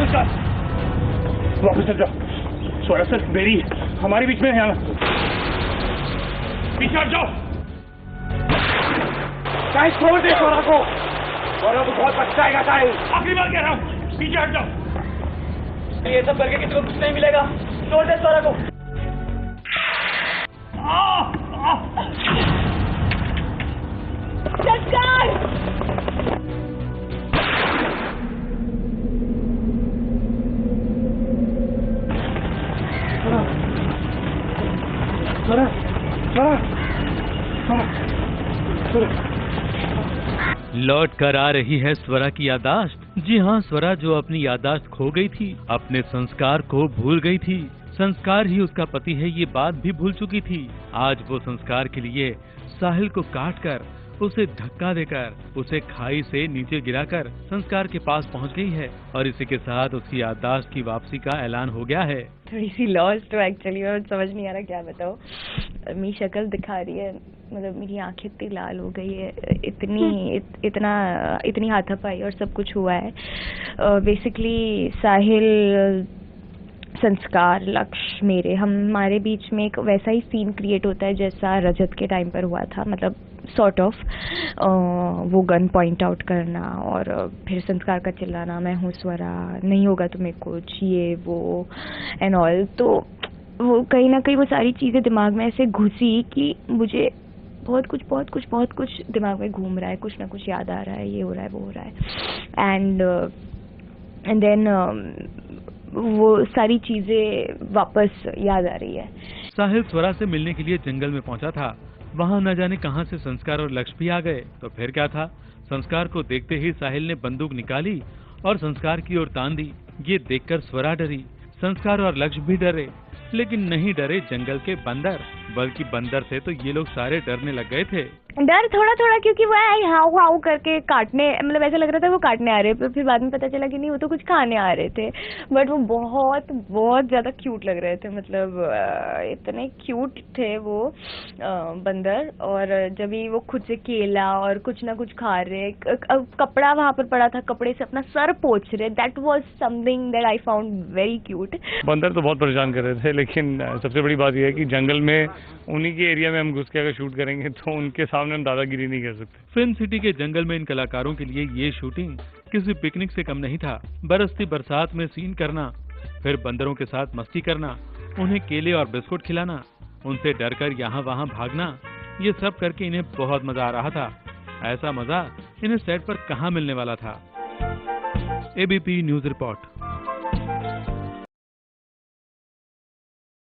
वापस चल जाओ। स्वरा सर, मेरी हमारे बीच में है यहाँ। पीछे हट जाओ। साहिल छोड़ दे स्वरा को। स्वरा तो बहुत पछताएगा साहिल। आखिरी बार कह रहा हूँ, पीछे हट जाओ। ये सब करके किसी को कुछ नहीं मिलेगा। छोड़ दे स्वरा को। संस्कार! स्वरा, स्वरा, लौट कर आ रही है स्वरा की याददाश्त। जी हाँ, स्वरा जो अपनी याददाश्त खो गई थी, अपने संस्कार को भूल गई थी। संस्कार ही उसका पति है ये बात भी भूल चुकी थी। आज वो संस्कार के लिए साहिल को काट कर, उसे धक्का देकर, उसे खाई से नीचे गिराकर संस्कार के पास पहुंच गई है और इसी के साथ उसकी याददाश्त की वापसी का ऐलान हो गया है। थोड़ी सी लॉस्ट हो एक्चुअली, और समझ नहीं आ रहा क्या बताओ। मेरी शक्ल दिखा रही है, मतलब मेरी आंखें इतनी लाल हो गई है, इतनी हाथापाई और सब कुछ हुआ है। बेसिकली साहिल, संस्कार, लक्ष्य, मेरे हमारे बीच में एक वैसा ही सीन क्रिएट होता है जैसा रजत के टाइम पर हुआ था। मतलब सॉर्ट ऑफ वो गन पॉइंट आउट करना और फिर संस्कार का चिल्लाना, मैं हूँ स्वरा, नहीं होगा तुम्हें कुछ, ये वो एंड ऑल। तो वो कहीं ना कहीं वो सारी चीज़ें दिमाग में ऐसे घुसी कि मुझे बहुत कुछ दिमाग में घूम रहा है, कुछ ना कुछ याद आ रहा है, ये हो रहा है, वो हो रहा है। एंड देन वो सारी चीजें वापस याद आ रही है। साहिल स्वरा से मिलने के लिए जंगल में पहुंचा था। वहां न जाने कहां से संस्कार और लक्ष्य भी आ गए। तो फिर क्या था, संस्कार को देखते ही साहिल ने बंदूक निकाली और संस्कार की ओर तान दी। ये देखकर स्वरा डरी, संस्कार और लक्ष्य भी डरे, लेकिन नहीं डरे जंगल के बंदर, बल्कि बंदर से तो ये लोग सारे डरने लग गए थे। डर थोड़ा क्योंकि वो हाउ हाउ करके काटने, मतलब ऐसा लग रहा था वो काटने आ रहे, फिर बाद में पता चला कि नहीं, वो तो कुछ खाने आ रहे थे। बट वो बहुत ज्यादा क्यूट लग रहे थे, मतलब इतने क्यूट थे वो बंदर। और जब भी वो खुद से केला और कुछ ना कुछ खा रहे, कपड़ा वहाँ पर पड़ा था, कपड़े से अपना सर पोंछ रहे, that was something that I found very cute. बंदर तो बहुत परेशान कर रहे थे, लेकिन सबसे बड़ी बात यह है कि जंगल में उन्हीं के एरिया में हम घुस के अगर शूट करेंगे तो उनके सामने हम दादागिरी नहीं कर सकते। फिल्म सिटी के जंगल में इन कलाकारों के लिए ये शूटिंग किसी पिकनिक से कम नहीं था। बरसती बरसात में सीन करना, फिर बंदरों के साथ मस्ती करना, उन्हें केले और बिस्कुट खिलाना, उनसे डरकर यहाँ वहाँ भागना, ये सब करके इन्हें बहुत मजा आ रहा था। ऐसा मजा इन्हें सेट पर कहाँ मिलने वाला था। ABP news report.